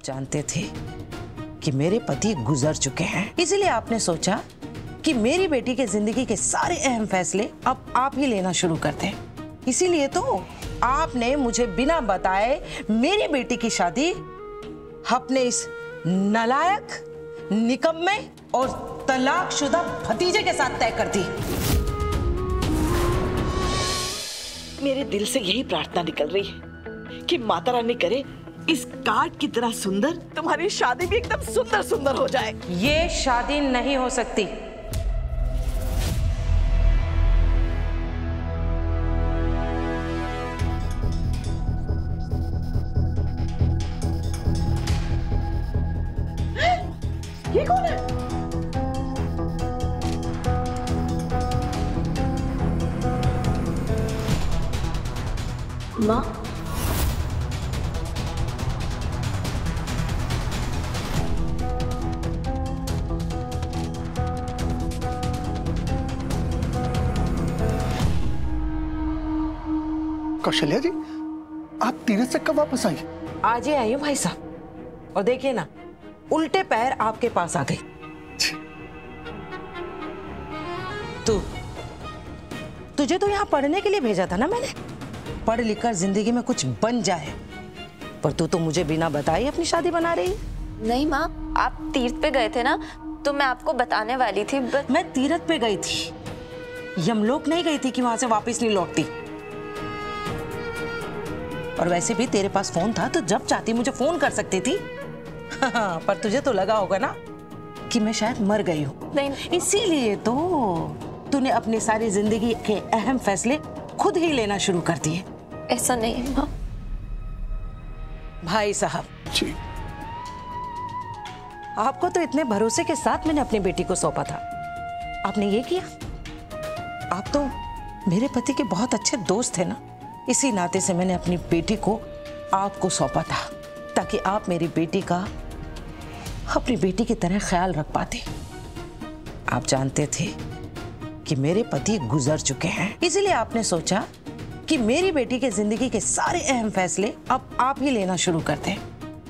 आप जानते थे कि मेरे पति गुजर चुके हैं, इसीलिए आपने सोचा कि मेरी बेटी के जिंदगी के सारे अहम फैसले अब आप ही लेना शुरू कर दें। इसीलिए तो आपने मुझे बिना बताए मेरी बेटी की शादी अपने इस नालायक, निकम्मे और तलाकशुदा भतीजे के साथ तय कर दी। मेरे दिल से यही प्रार्थना निकल रही है कि माता रानी करे इस कार्ड की तरह सुंदर तुम्हारी शादी भी एकदम सुंदर सुंदर हो जाए। ये शादी नहीं हो सकती। ये कौन है? माँ, कौशल्या जी, आप तीरथ से कब वापस आई? आज ही आई हूँ भाई साहब, और देखिए ना, उल्टे पैर आपके पास आ गई। तुझे तो यहाँ पढ़ने के लिए भेजा था ना मैंने, पढ़ लिख कर जिंदगी में कुछ बन जाए, पर तू तो मुझे बिना बताए अपनी शादी बना रही है। नहीं माँ, आप तीर्थ पे गए थे ना, तो मैं आपको बताने वाली थी। मैं तीरथ पे गई थी, यमलोक नहीं गई थी कि वहां से वापस नहीं लौटती। और वैसे भी तेरे पास फोन था, तो जब चाहती मुझे फोन कर सकती थी। पर तुझे तो लगा होगा ना कि मैं शायद मर गई हूँ। नहीं, इसीलिए तो तूने अपनी सारी जिंदगी के अहम फैसले खुद ही लेना शुरू कर दिए। ऐसा नहीं है माँ। भाई साहब जी, आपको तो इतने भरोसे के साथ मैंने अपनी बेटी को सौंपा था, आपने ये किया। आप तो मेरे पति के बहुत अच्छे दोस्त थे ना, इसी नाते से मैंने अपनी बेटी को आपको सौंपा था, ताकि आप मेरी बेटी का अपनी बेटी की तरह ख्याल रख पाते। आप जानते थे कि मेरे पति गुजर चुके हैं, इसीलिए आपने सोचा कि मेरी बेटी के जिंदगी के सारे अहम फैसले अब आप ही लेना शुरू कर दें।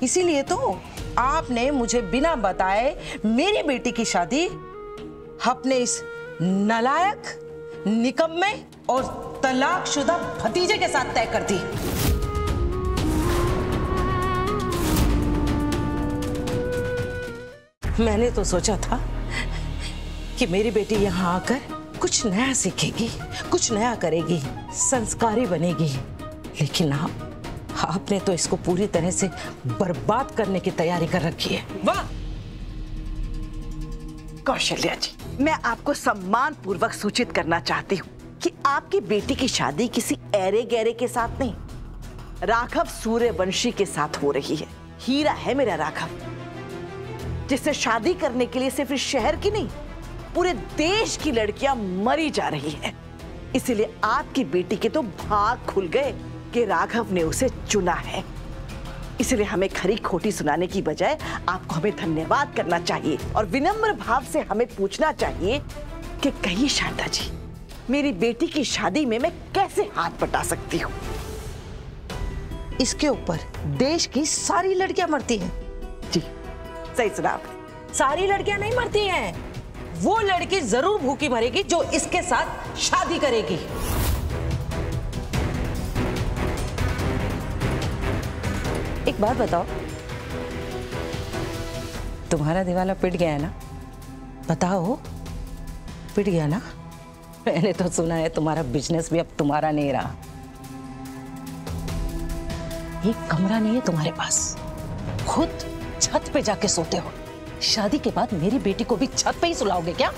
इसीलिए तो आपने मुझे बिना बताए मेरी बेटी की शादी अपने इस नालायक, निकम्मे और तलाकशुदा भतीजे के साथ तय कर दी। मैंने तो सोचा था कि मेरी बेटी यहाँ आकर कुछ नया सीखेगी, कुछ नया करेगी, संस्कारी बनेगी, लेकिन आपने तो इसको पूरी तरह से बर्बाद करने की तैयारी कर रखी है। वाह कौशल्या जी, मैं आपको सम्मान पूर्वक सूचित करना चाहती हूँ कि आपकी बेटी की शादी किसी ऐरे गैरे के साथ नहीं, राघव सूर्यवंशी के साथ हो रही है। हीरा है मेरा राघव, जिससे शादी करने के लिए सिर्फ इस शहर की नहीं, पूरे देश की लड़कियां मरी जा रही हैं। इसीलिए आपकी बेटी के तो भाग खुल गए कि राघव ने उसे चुना है। इसलिए हमें खरी खोटी सुनाने की बजाय आपको हमें धन्यवाद करना चाहिए और विनम्र भाव से हमें पूछना चाहिए कि कहिए शारदा जी, मेरी बेटी की शादी में मैं कैसे हाथ बटा सकती हूँ? इसके ऊपर देश की सारी लड़कियां मरती हैं। जी सही सुना आपने। सारी लड़कियां नहीं मरती हैं, वो लड़की जरूर भूखी मरेगी जो इसके साथ शादी करेगी। एक बात बताओ, तुम्हारा दिवाला पिट गया है ना? बताओ, पिट गया ना? मैंने तो सुना है तुम्हारा बिजनेस भी अब तुम्हारा नहीं रहा। एक कमरा नहीं है तुम्हारे पास, खुद छत पे जाके सोते हो। शादी के बाद मेरी बेटी को भी छत पे ही सुलाओगे क्या?